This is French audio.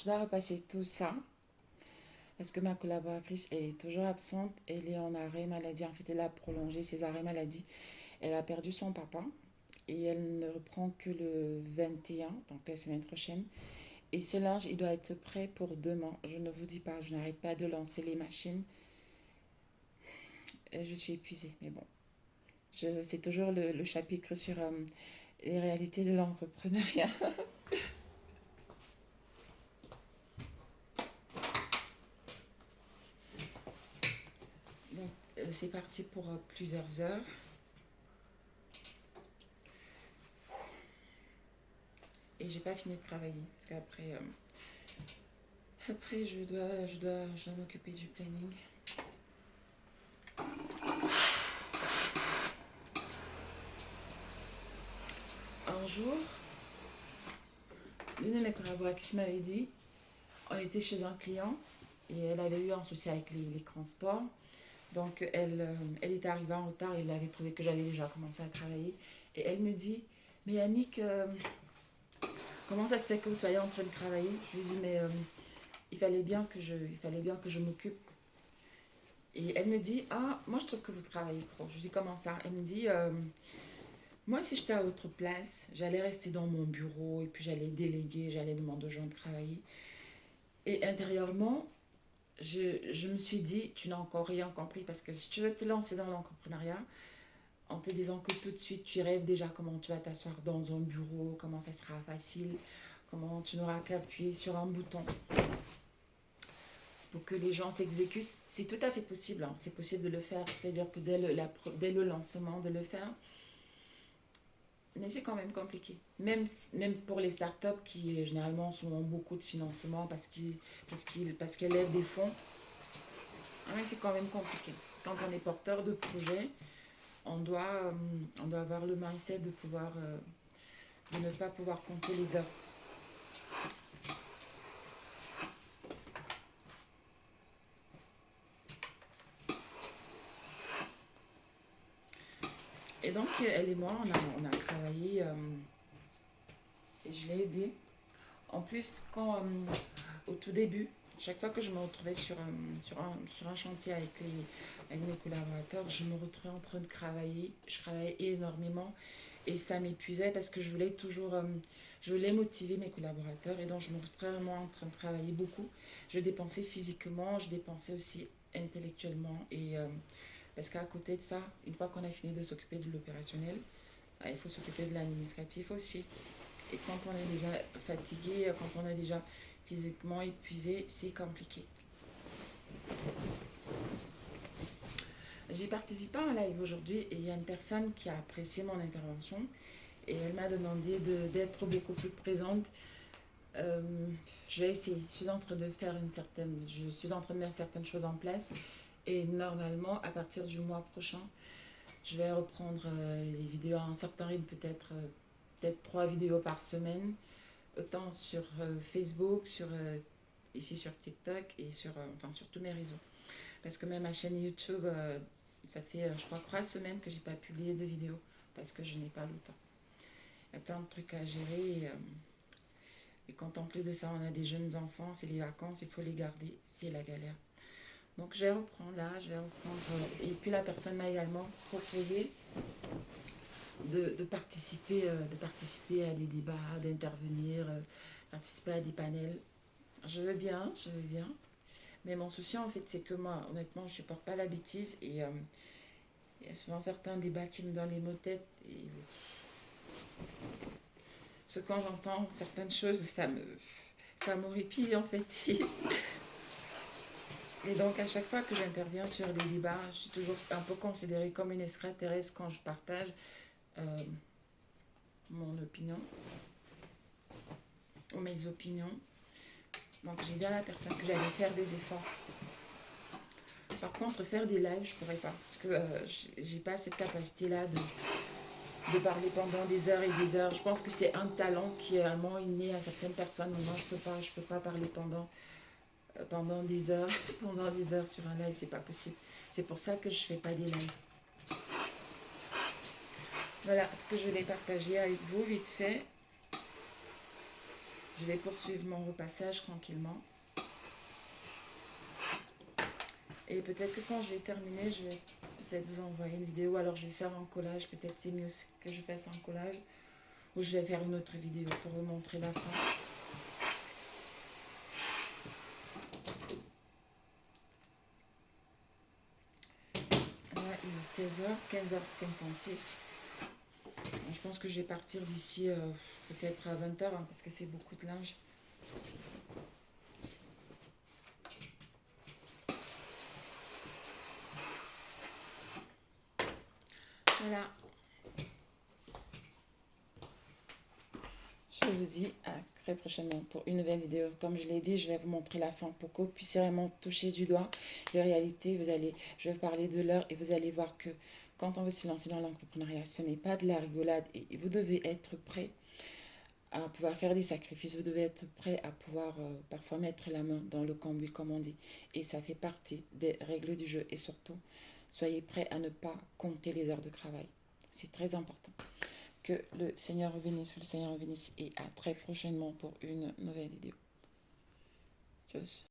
je dois repasser tout ça parce que ma collaboratrice, elle est toujours absente. Elle est en arrêt maladie. En fait, elle a prolongé ses arrêts maladie. Elle a perdu son papa et elle ne reprend que le 21, donc la semaine prochaine. Et ce linge, il doit être prêt pour demain. Je ne vous dis pas, je n'arrête pas de lancer les machines. Je suis épuisée, mais bon. C'est toujours le chapitre sur les réalités de l'entrepreneuriat. Donc, c'est parti pour plusieurs heures. Et j'ai pas fini de travailler. Parce qu'après, après, je dois m'occuper du planning. Un jour, l'une de mes collaboratrices m'avait dit, on était chez un client et elle avait eu un souci avec les transports. Donc, elle était arrivée en retard et elle avait trouvé que j'avais déjà commencé à travailler. Et elle me dit, mais Yannick, comment ça se fait que vous soyez en train de travailler? Je lui dis, mais il fallait bien que je m'occupe. Et elle me dit, ah, moi je trouve que vous travaillez trop. Je lui dis, comment ça? Elle me dit, moi si j'étais à votre place, j'allais rester dans mon bureau et puis j'allais déléguer, j'allais demander aux gens de travailler. Et intérieurement, je me suis dit, tu n'as encore rien compris parce que si tu veux te lancer dans l'entrepreneuriat, en te disant que tout de suite tu rêves déjà comment tu vas t'asseoir dans un bureau, comment ça sera facile, comment tu n'auras qu'à appuyer sur un bouton pour que les gens s'exécutent. C'est tout à fait possible, hein. C'est possible de le faire, c'est-à-dire que dès le lancement de le faire, mais c'est quand même compliqué. Même pour les startups qui généralement ont beaucoup de financement parce qu'elles lèvent des fonds, ouais, c'est quand même compliqué. Quand on est porteur de projet, on doit avoir le mindset de ne pas pouvoir compter les heures. Et donc, elle et moi, on a travaillé et je l'ai aidée. En plus, au tout début, chaque fois que je me retrouvais sur un chantier avec mes collaborateurs, je me retrouvais en train de travailler. Je travaillais énormément et ça m'épuisait parce que je voulais motiver mes collaborateurs et donc je me retrouvais vraiment en train de travailler beaucoup. Je dépensais physiquement, je dépensais aussi intellectuellement parce qu'à côté de ça, une fois qu'on a fini de s'occuper de l'opérationnel, il faut s'occuper de l'administratif aussi. Et quand on est déjà fatigué, quand on est déjà physiquement épuisé, c'est compliqué. J'ai participé à un live aujourd'hui et il y a une personne qui a apprécié mon intervention et elle m'a demandé d'être beaucoup plus présente. Euh, je vais essayer. Je suis en train de mettre certaines choses en place et normalement, à partir du mois prochain, je vais reprendre les vidéos à un certain rythme, peut-être 3 vidéos par semaine, autant sur Facebook, ici sur TikTok et sur tous mes réseaux. Parce que même ma chaîne YouTube, ça fait je crois 3 semaines que j'ai pas publié de vidéos parce que je n'ai pas le temps. Il y a plein de trucs à gérer et quand en plus de ça on a des jeunes enfants, c'est les vacances, il faut les garder, c'est la galère. Donc je vais reprendre là, et puis la personne m'a également proposé de participer à des débats, d'intervenir, participer à des panels. Je veux bien. Mais mon souci, en fait, c'est que moi, honnêtement, je supporte pas la bêtise. Et il y a souvent certains débats qui me donnent les maux de tête. Et quand j'entends certaines choses, ça m'horripile, en fait. Et donc, à chaque fois que j'interviens sur des débats, je suis toujours un peu considérée comme une extraterrestre quand je partage euh, mon opinion ou mes opinions. Donc, j'ai dit à la personne que j'allais faire des efforts. Par contre, faire des lives, je pourrais pas. Parce que j'ai pas cette capacité-là de parler pendant des heures et des heures. Je pense que c'est un talent qui est vraiment inné à certaines personnes. Mais moi, je peux pas parler pendant des heures, pendant des heures sur un live, c'est pas possible. C'est pour ça que je fais pas des lives. Voilà ce que je vais partager avec vous vite fait. Je vais poursuivre mon repassage tranquillement. Et peut-être que quand j'ai terminé, je vais peut-être vous envoyer une vidéo. Alors je vais faire un collage. Peut-être c'est mieux que je fasse un collage. Ou je vais faire une autre vidéo pour vous montrer la fin. Là, il est 16h, 15h56. Je pense que je vais partir d'ici peut-être à 20h hein, parce que c'est beaucoup de linge. Voilà. Je vous dis à très prochainement pour une nouvelle vidéo. Comme je l'ai dit, je vais vous montrer la fin pour que vous puissiez vraiment toucher du doigt les réalités. Je vais vous parler de l'heure et vous allez voir que quand on veut se lancer dans l'entrepreneuriat, ce n'est pas de la rigolade et vous devez être prêt à pouvoir faire des sacrifices. Vous devez être prêt à pouvoir parfois mettre la main dans le cambouis, comme on dit. Et ça fait partie des règles du jeu. Et surtout, soyez prêt à ne pas compter les heures de travail. C'est très important. Que le Seigneur vous bénisse, et à très prochainement pour une nouvelle vidéo. Tchuss.